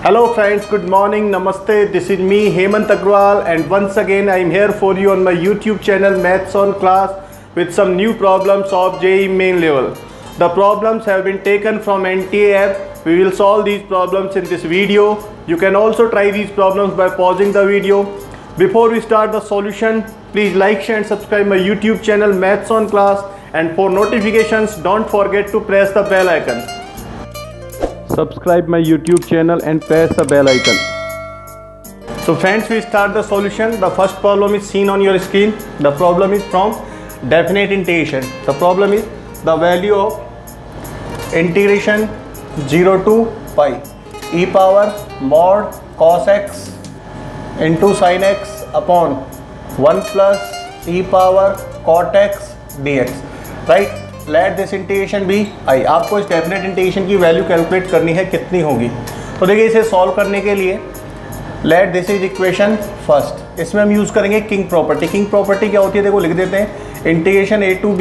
Hello friends, good morning, namaste. This is me Hemant Agrawal and once again I am here for you on my YouTube channel Maths on Class with some new problems of JEE main level. The problems have been taken from NTA app. We will solve these problems in this video. You can also try these problems by pausing the video. Before we start the solution, please like, share and subscribe my YouTube channel Maths on Class, and for notifications don't forget to press the bell icon. Subscribe my YouTube channel and press the bell icon. So friends, we start the solution. The first problem is seen on your screen. The problem is from definite integration. The problem is the value of integration 0 to pi e power mod cos x into sin x upon 1 plus e power cot x dx. Right? Let this integration be I. आपको इस definite integration की value calculate करनी है, कितनी होगी. तो देखिए, इसे सॉल्व करने के लिए let this is equation first. इसमें हम यूज़ करेंगे किंग प्रॉपर्टी. किंग प्रॉपर्टी क्या होती है, देखो लिख देते हैं. Integration a to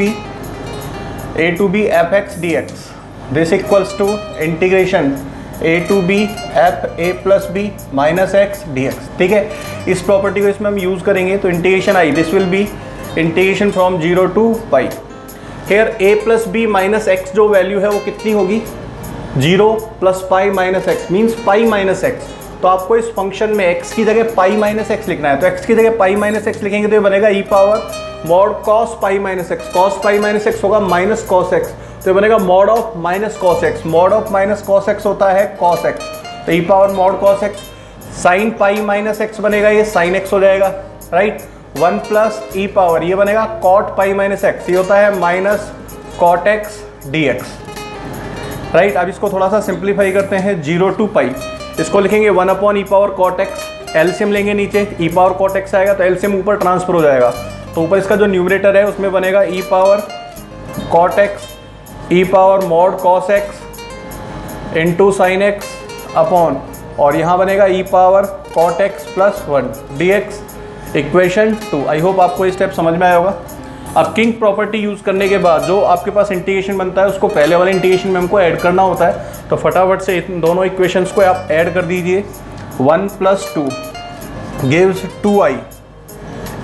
b f x d x this equals to integration a to b f a plus b minus x d x. ठीक है, इस प्रॉपर्टी को इसमें हम यूज़ करेंगे. तो integration I this will be integration from 0 to pi. Here a plus b minus x जो value है वो कितनी होगी, 0 plus pi minus x means pi minus x. तो आपको इस फंक्शन में x की जगह पाई माइनस एक्स लिखना है. तो x की जगह पाई माइनस एक्स लिखेंगे तो ये बनेगा e power mod cos pi minus x. Cos pi minus x होगा माइनस कॉस एक्स, तो ये बनेगा mod of minus cos x. Mod of minus cos x होता है कॉस एक्स, तो e power mod cos x. Sine pi minus x बनेगा, ये sine x हो जाएगा. राइट, 1 प्लस ई पावर ये बनेगा कॉट पाई माइनस एक्स, ये होता है minus cot x d x. Right, अब इसको थोड़ा सा सिंप्लीफाई करते हैं. 0 टू पाई इसको लिखेंगे 1 अपॉन ई पावर कॉट एक्स. एलसीएम लेंगे नीचे, ई पावर कॉट एक्स आएगा तो एलसीएम ऊपर ट्रांसफर हो जाएगा. तो ऊपर इसका जो न्यूमरेटर है उसमें बनेगा e power cot x e power mod cos x into sine x upon, और यहाँ बनेगा e power cot x plus 1 d x. Equation 2. I hope आपको ये स्टेप समझ में आया होगा. अब किंग प्रॉपर्टी यूज़ करने के बाद जो आपके पास इंटीग्रेशन बनता है उसको पहले वाले इंटीग्रेशन में हमको ऐड करना होता है. तो फटाफट से इन दोनों इक्वेशंस को आप ऐड कर दीजिए. 1 plus 2 gives 2i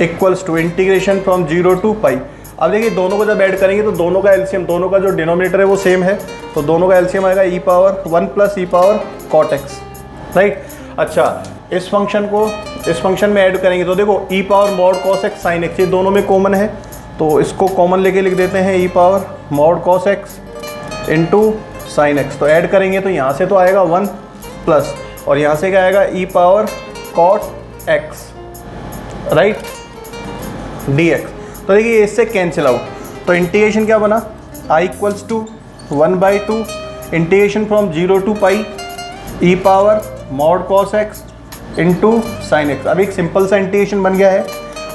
equals to integration from 0 to pi. अब देखिए, दोनों को जब ऐड करेंगे तो दोनों का एलसीएम, दोनों का जो डिनोमिनेटर है वो सेम है, तो दोनों का एलसीएम आएगा e power 1 plus e power cot x. Right, अच्छा इस फंक्शन में ऐड करेंगे तो देखो e power mod cos x sine x ये दोनों में कॉमन है, तो इसको कॉमन लेके लिख देते हैं e power mod cos x into sine x. तो ऐड करेंगे तो यहाँ से तो आएगा 1 प्लस, और यहाँ से क्या आएगा e power cot x right d x. तो देखिए इससे कैंसिल आउट, तो इंटीग्रेशन क्या बना, I equals to 1/2 integration from 0 to pi e power mod cos x into sine x. अब एक सिंपल सा इंटीग्रेशन बन गया है.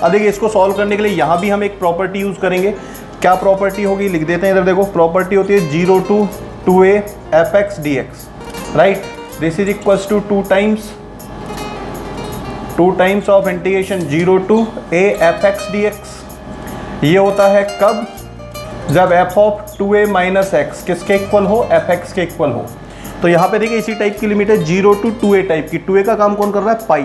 अब देखिए, इसको सॉल्व करने के लिए यहाँ भी हम एक प्रॉपर्टी यूज़ करेंगे. क्या प्रॉपर्टी होगी, लिख देते हैं इधर. देखो प्रॉपर्टी होती है 0 to 2a f x d x. Right, this is equals to 2 times of integration 0 to a f x d x. ये होता है कब, जब f of 2a minus x किसके इक्वल हो, एफ एक्स के इक्वल हो. तो यहाँ पे देखिए इसी टाइप की लिमिट है 0 टू 2a टाइप की. 2a का काम कौन कर रहा है, पाई.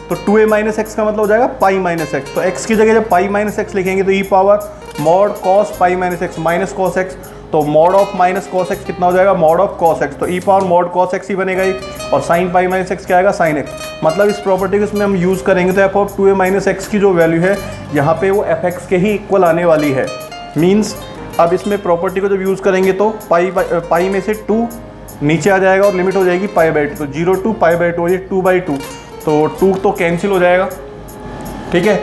तो 2a माइनस एक्स का मतलब हो जाएगा पाई माइनस एक्स. तो x की जगह जब पाई माइनस एक्स लिखेंगे तो e power mod cos pi minus x minus cos x. तो mod of minus cos x कितना हो जाएगा, मॉड ऑफ कॉस एक्स. तो e power mod cos x ही बनेगा ही, और साइन पाई माइनस एक्स क्या आएगा, साइन एक्स. मतलब इस प्रॉपर्टी को इसमें हम यूज़ करेंगे तो F of 2a minus x की जो वैल्यू है यहाँ पे वो एफ एक्स के ही इक्वल आने वाली है. मीन्स अब इसमें प्रॉपर्टी को जब यूज़ करेंगे तो पाई में से 2 नीचे आ जाएगा और लिमिट हो जाएगी पाई/2. तो 0 टू पाई/2 ये 2/2, तो 2 तो कैंसिल हो जाएगा. ठीक है,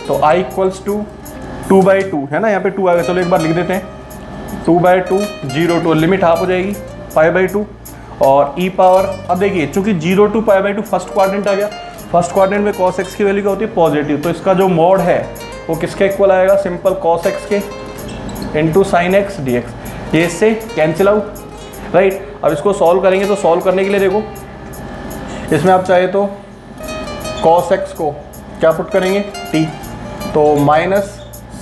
तो i इक्वल्स टू 2/2 है ना, यहाँ पे 2 आ गया. चलो एक बार लिख देते हैं 2/2 0 टू लिमिट हाफ हो जाएगी पाई/2 और ई पावर. अब देखिए चूंकि 0 टू पाई/2 फर्स्ट क्वाड्रेंट आ गया. फर्स्ट क्वाड्रेंट में cos x की वैल्यू क्या होती है, पॉजिटिव. तो इसका जो मॉड है वो किसके इक्वल आएगा, सिंपल cos x के into sine x d x. ये इससे कैंसिल आउट. राइट, अब इसको सॉल्व करेंगे तो सॉल्व करने के लिए देखो इसमें आप चाहे तो cos x को क्या पुट करेंगे, t. तो minus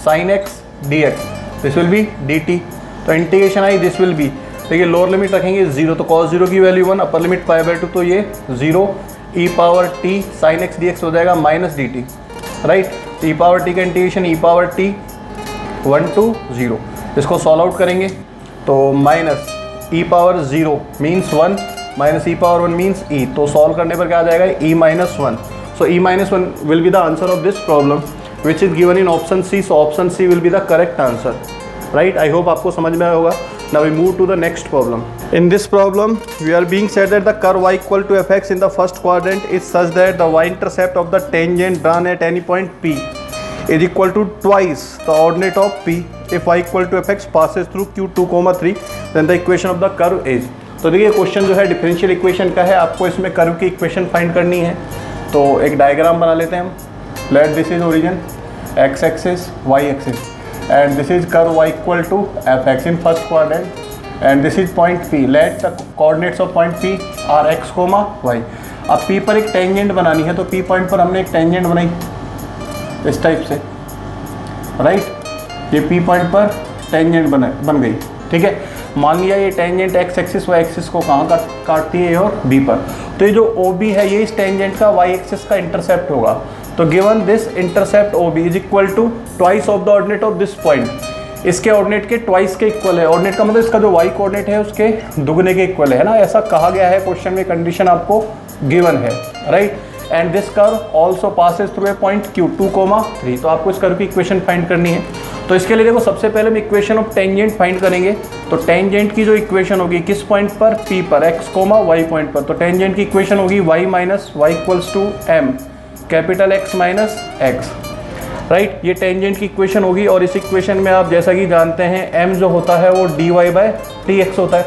sine x d x this will be d t. तो integration I this will be देखिए लोअर लिमिट रखेंगे 0 तो cos 0 की वैल्यू 1, अपर लिमिट π/2 तो ये 0 e power t sin x dx हो जाएगा minus dt, right. e power t का integration e power t 1 to 0, इसको सॉल्व आउट करेंगे तो minus e power 0 means 1 minus e power 1 means e, तो solve करने पर क्या आ जाएगा e minus 1। So e minus 1 will be the answer of this problem which is given in option c. So option c will be the correct answer, right. I hope आपको समझ में आया होगा। Now we move to the next problem. In this problem we are being said that the curve y equal to fx in the first quadrant is such that the y intercept of the tangent drawn at any point p is equal to twice the ordinate of p if y equal to fx passes through q 2,3 then the equation of the curve is। तो देखिए question जो है differential equation का है, आपको इसमें curve की equation find करनी है। तो एक डायग्राम बना लेते हैं हम। Let this is origin x axis y axis and this is curve y equal to fx in first quadrant and this is point p। let the coordinates of point p are x, y। अब p पर एक tangent बनानी है, तो p point पर हमने एक tangent बनाई इस टाइप से, राइट। ये P पॉइंट पर टेंजेंट बन गई, ठीक है। मान लिया ये tangent x axis y axis को कहाँ काटती है, और B पर। तो ये जो OB है ये इस टेंजेंट का y एक्सिस का इंटरसेप्ट होगा। तो given this intercept OB is equal to twice of the ordinate of this point. इसके ऑर्डिनेट के ट्वाइस के इक्वल है। ऑर्डिनेट का मतलब इसका जो y कोऑर्डिनेट है उसके दुगने के इक्वल है ना, ऐसा कहा गया है क्वेश्चन में, कंडीशन आपको गिवन है, right. And this curve also passes through a point Q 2,3। तो आपको इस कर्व की इक्वेशन फाइंड करनी है। तो इसके लिए देखो सबसे पहले हम इक्वेशन ऑफ टेंजेंट फाइंड करेंगे। तो टेंजेंट की जो इक्वेशन होगी किस पॉइंट पर, P पर, x, y पॉइंट पर। तो टेंजेंट की इक्वेशन होगी y minus y equals to m capital X minus x, right. ये टेंजेंट की इक्वेशन होगी और इस इक्वेशन में आप जैसा कि जानते हैं m जो होता है वो dy/dx होता है,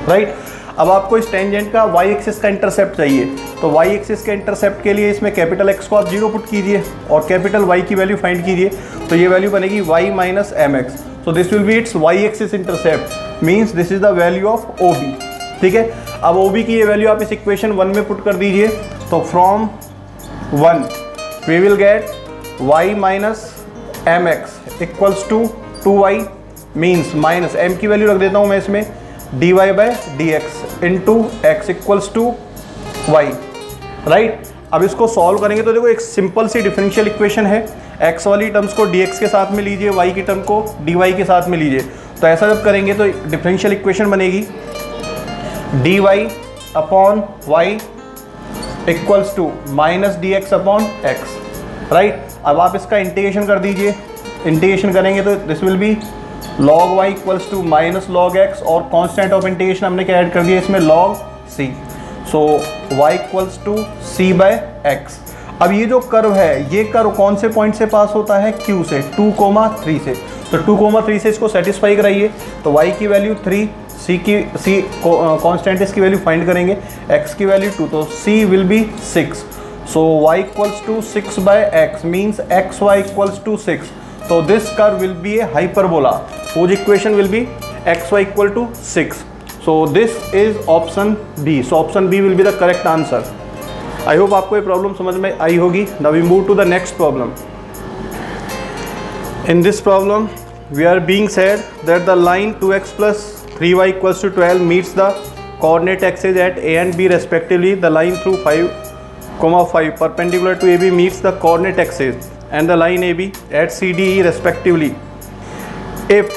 राइट। अब आपको इस टेंजेंट का y एक्सिस का इंटरसेप्ट चाहिए। तो y एक्सिस के इंटरसेप्ट के लिए इसमें कैपिटल X को आप 0 पुट कीजिए और कैपिटल Y की वैल्यू फाइंड कीजिए। तो ये वैल्यू बनेगी y minus mx। So this will B it's y axis intercept, means this is the value of OB, ठीक है। अब OB की ये वैल्यू आप इस इक्वेशन 1 में पुट कर दीजिए। तो from 1 we will get y minus mx equals to 2y, means minus m की वैल्यू रख देता हूँ मैं इसमें dy/dx into x equals to y, right. अब इसको सॉल्व करेंगे तो देखो एक सिंपल सी डिफरेंशियल इक्वेशन है। x वाली टर्म्स को dx के साथ में लीजिए, y की टर्म को dy के साथ में लीजिए। तो ऐसा जब करेंगे तो डिफरेंशियल इक्वेशन बनेगी dy upon y equals to minus dx upon x, right. अब आप इसका इंटीग्रेशन कर दीजिए। इंटीग्रेशन करेंगे तो this will be log y equals to minus log x और कांस्टेंट ऑफ इंटीग्रेशन हमने क्या ऐड कर दिया इसमें, log c। So y equals to c/x। अब ये जो कर्व है ये कर्व कौन से पॉइंट से पास होता है, Q से, 2,3 से। तो 2,3 से इसको सेटिस्फाई कराइए। तो y की वैल्यू 3, c कांस्टेंट इसकी वैल्यू फाइंड करेंगे, x की वैल्यू 2, तो c will be 6। So y equals to 6/x means xy equals to 6। So this curve will be a hyperbola whose equation will be xy equal to 6. So this is option B. So option B will be the correct answer. I hope आपको ये problem समझ में आई होगी। Now we move to the next problem. In this problem we are being said that the line 2x plus 3y equals to 12 meets the coordinate axes at A and B respectively. The line through 5,5 perpendicular to AB meets the coordinate axes and the line AB at CDE respectively. If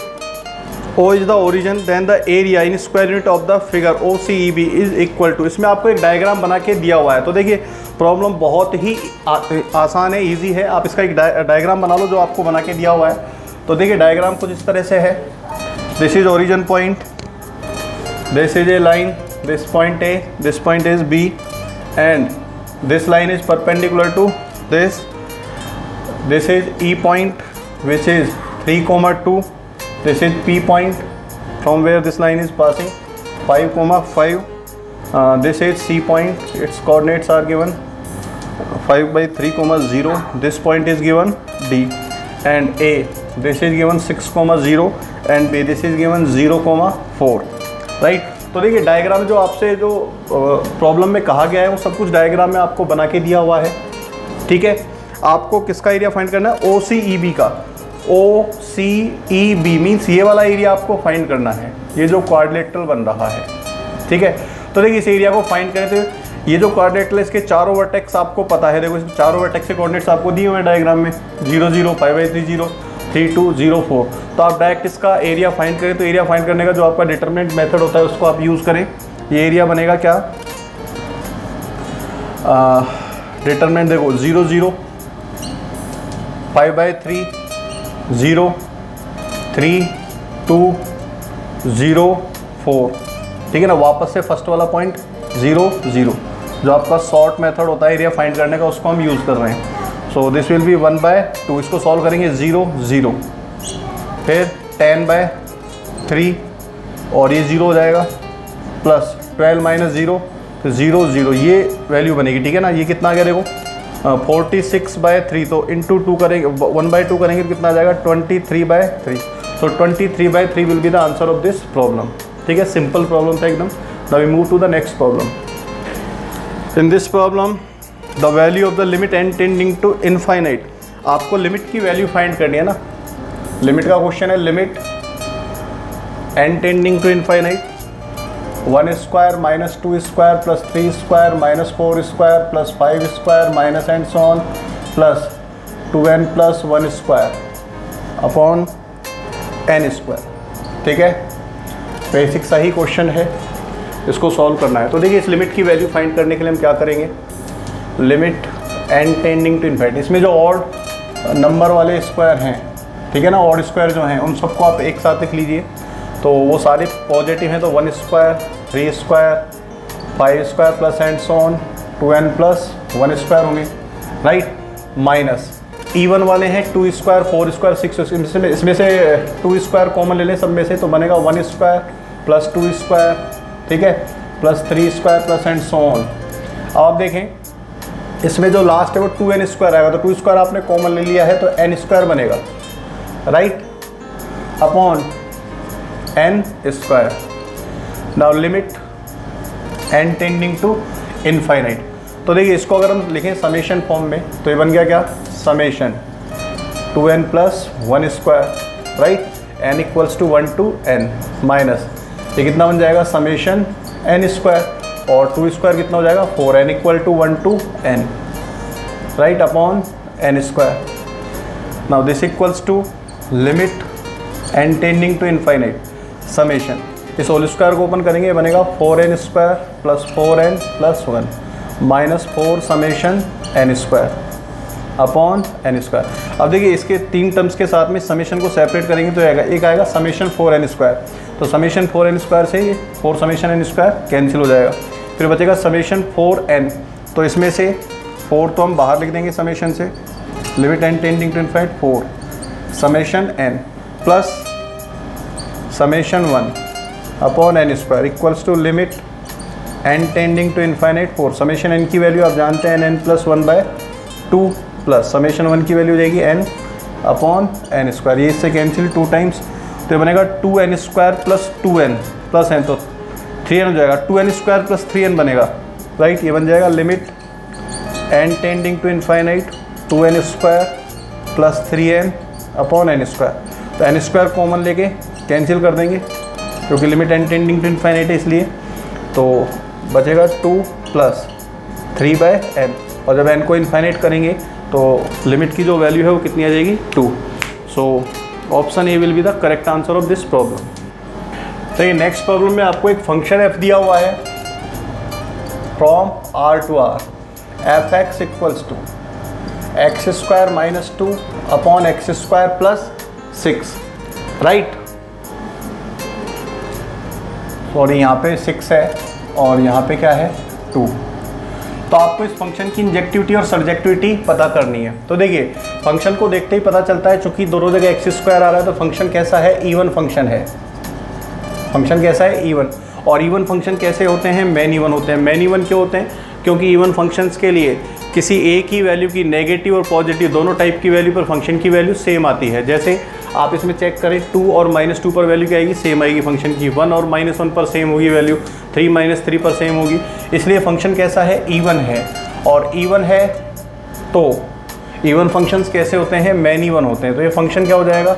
O is the origin then the area in square unit of the figure OCEB is equal to। इसमें आपको एक diagram बना के दिया हुआ है। तो देखिए प्रॉब्लम बहुत ही आसान है, इजी है। आप इसका एक डायग्राम बना लो जो आपको बना के दिया हुआ है। तो देखिए डायग्राम कुछ इस तरह से है। This is origin point, this is a line, this point A, this point is B and this line is perpendicular to this. This is E point which is 3,2. This is P point from where this line is passing 5,5. This is C point, its coordinates are given 5/3,0. This point is given D and A. This is given 6,0 and B this is given 0,4, right। तो देखिए diagram जो आपसे जो problem में कहा गया है वो सब कुछ डायग्राम में आपको बना के दिया हुआ है, ठीक है। आपको किसका एरिया फाइंड करना है, OCEB का। OCEB सी ई बी मीन्स ये वाला एरिया आपको फाइंड करना है, ये जो क्वाड्रिलेटरल बन रहा है, ठीक है। तो देखिए इस एरिया को फाइंड करें तो ये जो क्वाड्रिलेटरल इसके चारों वर्टेक्स आपको पता है, देखो इसके चारों वर्टेक्स के कोऑर्डिनेट्स आपको दिए हुए हैं डायग्राम में, 0 0 5/3 0 3 2 0 4। तो आप डायरेक्ट इसका एरिया फाइंड करें तो एरिया फाइंड करने का जो आपका डिटरमिनेंट मेथड होता है उसको आप यूज़ करें। ये एरिया बनेगा क्या, डिटरमिनेंट देखो 0 0 5/3 0 3 2 0 4, ठीक है ना। वापस से फर्स्ट वाला पॉइंट 0 0, जो आपका शॉर्ट मेथड होता है एरिया फाइंड करने का उसको हम यूज़ कर रहे हैं। सो दिस विल बी 1/2, इसको सॉल्व करेंगे 0 0, फिर 10/3 और ये 0 हो जाएगा, प्लस 12 - 0 तो 0 0, ये वैल्यू बनेगी, ठीक है ना। ये कितना आ गया देखो 46/3, तो इंटू 2 करेंगे 1/2 करेंगे तो कितना आ जाएगा 23/3। So 23/3 will be the answer of this problem, ठीक है। सिंपल प्रॉब्लम था एकदम। Now we move to the next problem. In this problem the value of the limit n tending to infinite, आपको लिमिट की वैल्यू फाइंड करनी है ना। Limit का क्वेश्चन है, limit n tending to infinite 1 square minus 2 square plus 3 square minus 4 square plus 5 square minus and so on plus 2n plus 1 square upon n square, ठीक है। Basic सही question है, इसको सॉल्व करना है। तो देखिए इस लिमिट की वैल्यू फाइंड करने के लिए हम क्या करेंगे, limit n tending to infinite, इसमें जो ऑड नंबर वाले स्क्वायर हैं, ठीक है ना, ऑड स्क्वायर जो हैं उन सबको आप एक साथ लिख लीजिए। तो वो सारे पॉजिटिव हैं तो 1 square 3 square 5 square plus and so on 2n plus 1 square होंगे, राइट। माइनस इवन वाले हैं 2 स्क्वायर 4 स्क्वायर 6, इसमें से 2 स्क्वायर कॉमन ले लें सब में से, तो बनेगा 1 स्क्वायर प्लस 2 स्क्वायर, ठीक है, plus 3 square plus and so on. अब आप देखें इसमें जो लास्ट है वो 2n स्क्वायर आएगा, तो 2 स्क्वायर आपने कॉमन ले लिया है तो n स्क्वायर बनेगा, right, upon n square. Now limit n tending to infinite, तो देखिए इसको अगर हम लिखें समेशन फॉर्म में तो ये बन गया क्या, summation 2n plus 1 square, right, n equals to 1 to n minus ये कितना बन जाएगा समेशन n स्क्वायर, और 2 स्क्वायर कितना हो जाएगा 4n equal to 1 to n, right, upon n square. Now this equals to limit n tending to infinite summation, इस whole square को ओपन करेंगे बनेगा 4n square plus 4n plus 1 minus 4 summation n square upon n square. अब देखिए इसके 3 terms के साथ में समेशन को सेपरेट करेंगे तो एक आएगा समेशन 4n स्क्वायर, तो समेशन 4n स्क्वायर से ये 4 समेशन n स्क्वायर कैंसिल हो जाएगा, फिर बचेगा समेशन 4n, तो इसमें से 4 तो हम बाहर लिख देंगे समेशन से, limit n tending to infinite 4 summation n plus summation 1 upon n square equals to limit n tending to infinite 4, summation n की वैल्यू आप जानते हैं n प्लस 1/2 प्लस समेशन 1 की वैल्यू हो जाएगी n अपॉन n स्क्वायर, ये इससे cancel 2 times, तो ये बनेगा 2n square plus 2n plus n, तो 3n हो जाएगा, 2n स्क्वायर प्लस 3n बनेगा, राइट, ये बन जाएगा limit n tending to infinite 2n square plus 3n upon n square, तो n स्क्वायर कॉमन लेके कैंसिल कर देंगे क्योंकि limit n tending to infinite है इसलिए, तो बचेगा 2 प्लस 3/n, और जब n को इनफाइनाइट करेंगे तो लिमिट की जो वैल्यू है वो कितनी आ जाएगी 2। So option A will be the correct answer of this problem. तो ये नेक्स्ट प्रॉब्लम में आपको एक फंक्शन f दिया हुआ है from r to r, f(x) equals to x square minus 2 upon x square plus 6, right, और यहाँ पे 6 है और यहाँ पे क्या है 2। तो आपको इस फंक्शन की इंजेक्टिविटी और सब्जेक्टिविटी पता करनी है। तो देखिए फंक्शन को देखते ही पता चलता है, चूंकि दोनों जगह एक्स स्क्वायर आ रहा है तो फंक्शन कैसा है, इवन फंक्शन है। फंक्शन कैसा है, इवन। और इवन फंक्शन कैसे होते हैं, मैन इवन होते हैं। मैन इवन क्यों होते हैं, क्योंकि इवन फंक्शंस के लिए किसी एक ही वैल्यू की नेगेटिव और पॉजिटिव दोनों टाइप की वैल्यू पर फंक्शन की वैल्यू सेम आती है। जैसे आप इसमें चेक करें 2 और -2 पर वैल्यू क्या आएगी, सेम आएगी फंक्शन की। 1 और -1 पर सेम होगी वैल्यू, 3 - 3 पर सेम होगी। इसलिए फंक्शन कैसा है, इवन है। और इवन है तो इवन फंक्शंस कैसे होते हैं, मैन इवन होते हैं। तो ये फंक्शन क्या हो जाएगा,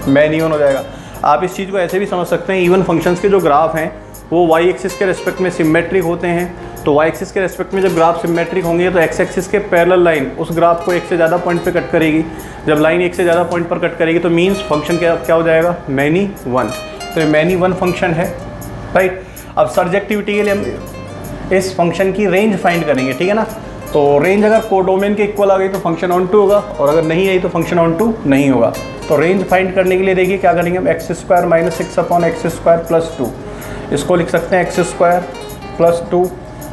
मैनी वन हो जाएगा। आप इस चीज़ को ऐसे भी समझ सकते हैं, इवन फंक्शंस के जो ग्राफ हैं वो वाई एक्सिस के रेस्पेक्ट में सिमेट्रिक होते हैं। तो वाई एक्सिस के रेस्पेक्ट में जब ग्राफ सिमेट्रिक होंगे तो एक्स एक्सिस के पैरेलल लाइन उस ग्राफ को एक से ज़्यादा पॉइंट पे कट करेगी। जब लाइन एक से ज़्यादा पॉइंट पर कट करेगी तो मीन्स फंक्शन क्या हो जाएगा, मैनी वन। तो ये मैनी वन फंक्शन है, राइट। अब सर्जेक्टिविटी के लिए हम इस फंक्शन की रेंज फाइंड करेंगे, ठीक है ना। तो रेंज अगर कोडोमेन के इक्वल आ गई तो फंक्शन ऑन टू होगा, और अगर नहीं आई तो फंक्शन ऑन टू नहीं होगा। तो रेंज फाइंड करने के लिए देखिए क्या करेंगे हम, x square minus 6 upon x square plus 2, इसको लिख सकते हैं x square plus 2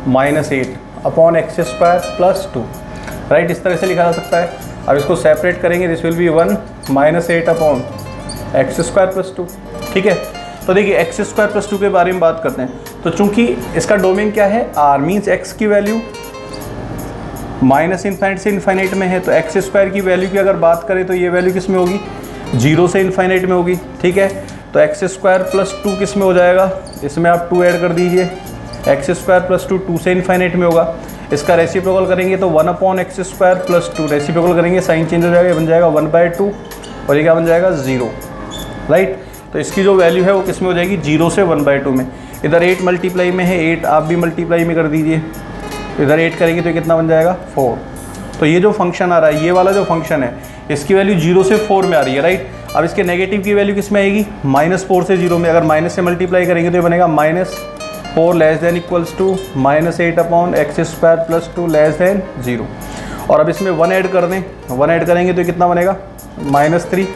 minus 8 upon x square plus 2, right. इस तरह से लिखा जा सकता है। अब इसको सेपरेट करेंगे, this will B 1 minus 8 upon x square plus 2, ठीक है। तो देखिए एक्स स्क्वायर प्लस 2 के बारे में बात करते हैं। तो चूंकि इसका डोमेन क्या है, आर, मीन्स एक्स की वैल्यू माइनस इन्फाइनाइट से इन्फाइनाइट में है, तो एक्स स्क्वायर की वैल्यू की अगर बात करें तो ये वैल्यू किस में होगी, 0 से इन्फाइनाइट में होगी, ठीक है। तो एक्स स्क्वायर प्लस 2 किस में हो जाएगा, इसमें आप 2 ऐड कर दीजिए, एक्स स्क्वायर प्लस 2 से इन्फाइनाइट में होगा। इसका रेसिप्रोकल करेंगे तो 1 upon x square plus 2, reciprocal करेंगे साइन चेंज हो जाएगा, बन जाएगा 1/2 और ये क्या बन जाएगा 0, राइट। तो इसकी जो वैल्यू है वो किस में हो जाएगी, 0 से 1/2 में। इधर 8 मल्टीप्लाई में है, 8 आप भी मल्टीप्लाई में कर दीजिए, इधर 8 करेंगे तो कितना बन जाएगा 4। तो ये जो फंक्शन आ रहा है, ये वाला जो फंक्शन है, इसकी वैल्यू 0 से 4 में आ रही है, राइट। अब इसके नेगेटिव की वैल्यू किस में आएगी, -4 से 0 में। अगर माइनस से मल्टीप्लाई करेंगे तो ये बनेगा -4 less than equals to -8 upon x square plus 2 less than 0। और अब इसमें 1 ऐड कर दें, 1 ऐड करेंगे तो कितना बनेगा -3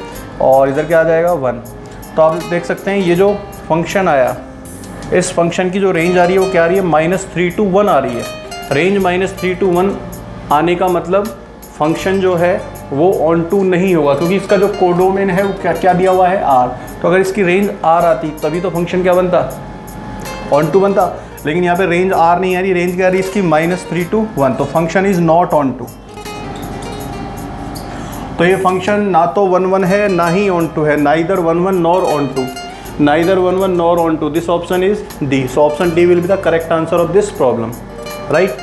और इधर क्या आ जाएगा 1। तो आप देख सकते हैं ये जो फंक्शन आया, इस फंक्शन की जो रेंज आ रही है वो क्या आ रही है, -3 to 1 आ रही है। रेंज -3 to 1 आने का मतलब फंक्शन जो है वो ऑन टू नहीं होगा, क्योंकि इसका जो कोडोमेन है वो क्या दिया हुआ है, आर। तो अगर इसकी रेंज आर आती तभी तो फंक्शन क्या बनता, ऑन टू बनता। लेकिन यहाँ पे रेंज आर नहीं आ रही, रेंज क्या आ रही है इसकी -3 to 1, तो function is not onto. तो ये फंक्शन ना तो 1 1 है ना ही ऑन टू है, neither 1 1 nor onto, neither 1 1 nor onto. This option is D. So option D will be the correct answer of this problem, right.